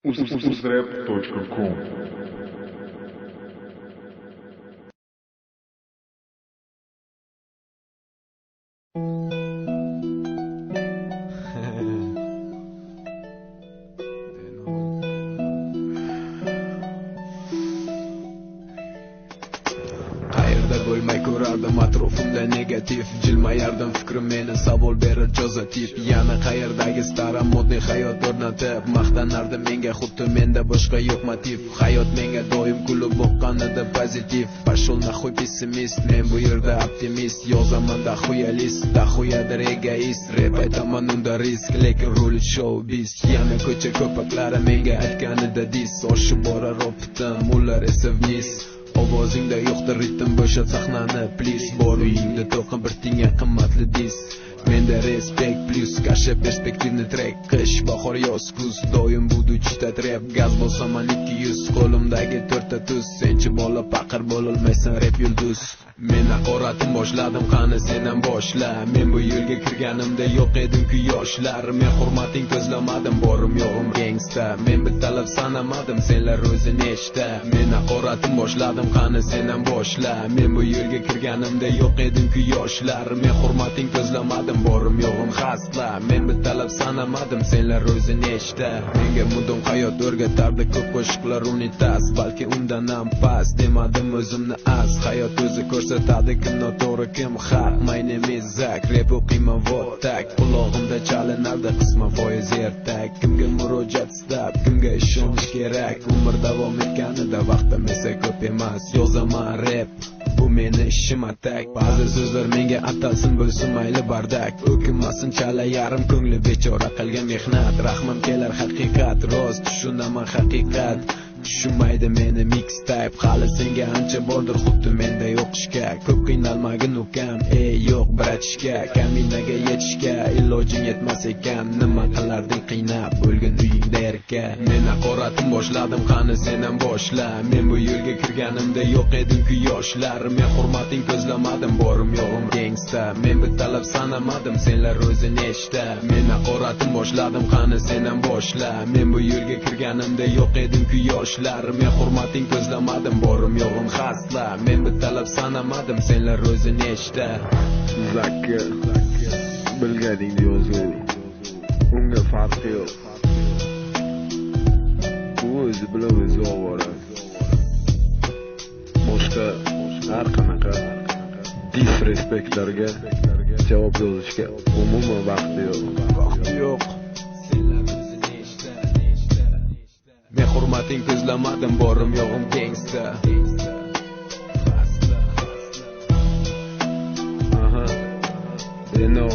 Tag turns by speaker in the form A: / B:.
A: uzrep.com.
B: Qayerda bo'lmay ko'rardim atrofimda negativ, jilmayardim fikrim meni savol berar jozativ. Yana qayerdagi staram modniy hayot o'rnatib maqtanardim menga xuddi menda boshqa yo'q motiv. Hayot menga doim kulib boqqanida pozitiv. Pashol nahoy pessimist, men bu yerda optimist. Yozaman dahuya list, dahuyadir egoist. Rap aytaman unda risk, lekin rol showbiz. Yana ko'cha ko'paklari menga aytganida dis. Oshib borar optim, ular esa vniz. Ovozingda yo'qdir ritm, bo'shat sahnani please. Bor uyingda to'qin bir tinga qimmatli dis. Menda respekt plus qarshi perspektivni track. Qish, bahor, yoz, kuz doim budu chitat rap. Gaz bo'lsaman 200, qo'limdagi 4 ta tuz. Senchi bola paqir bo'lolmaysan rap yulduz. Men haqoratim boshladim, qani sen ham boshla. Men bu yo'lga kirganimda yo'q edim-ku yoshlar. Men hurmating ko'zlamadim, borim yo'g'im gangsta. Men bittalab sanamadim, senlar o'zi nechta. Men haqoratim boshladim, qani sen ham boshla. Men bu yo'lga kirganimda yo'q edim-ku yoshlar. Men hurmating ko'zlamadim, borim yo'g'im xasla. Men bittalab sanamadim, senlar o'zi nechta. Menga mudom hayot o'rgatardi ko'p qo'shiqlar unitas. Balki undan ham past demadim o'zimni az. Hayot o'zi ko'rsatadi kim noto'g'ri kim haq. My name is Zak, rap o'qiyman votak. Qulog'imda chalinardi qisman foiz ertak. Kimga murojaat istab, kimga ishonish kerak. Umr davom etganida vaqtim esa ko'p emas. Yozaman rap, bu meni ishim atak. Ba'zi so'zlar menga atalsin bo'lsin mayli bardak. O'kinmasin chala yarim ko'ngli bechora qilgan mehnat. Rahmim kelar haqiqat, rost tushunaman haqiqat. Tushunmaydi meni mixtape, hali senga ancha bordir xuddi menda o'qishga. Ko'p qiynalmagin ukam, yo'q bratishga. Kaminaga yetishga ilojing yetmas ekan, nima qilarding qiynab bo'lgan uyingda erka. Men haqoratim boshladim, qani sen ham boshla. Men bu yo'lga kirganimda yo'q edim-ku yoshlar. Men hurmating ko'zlamadim, borim yo'g'im gangsta. Men bittalab sanamadim, senlar o'zi nechta. Men haqoratim boshladim, qani sen ham boshla. Men bu yo'lga kirganimda yo'q edim-ku yoshlar. Men hurmating ko'zlamadim, borim yo'g'im xasla. Men bittalab sanamadim, senlar o'zi nechta.
A: Zakka bilganingni yozavering, unga farqi yo'q. U o'zi bilan o'zi ovora. Boshqa har qanaqa disrespektlarga javob yozishga umuman vaqti yo'q.
B: Vaqti yo'q. Men hurmating ko'zlamadim, borim yo'g'im gangsta.
A: You know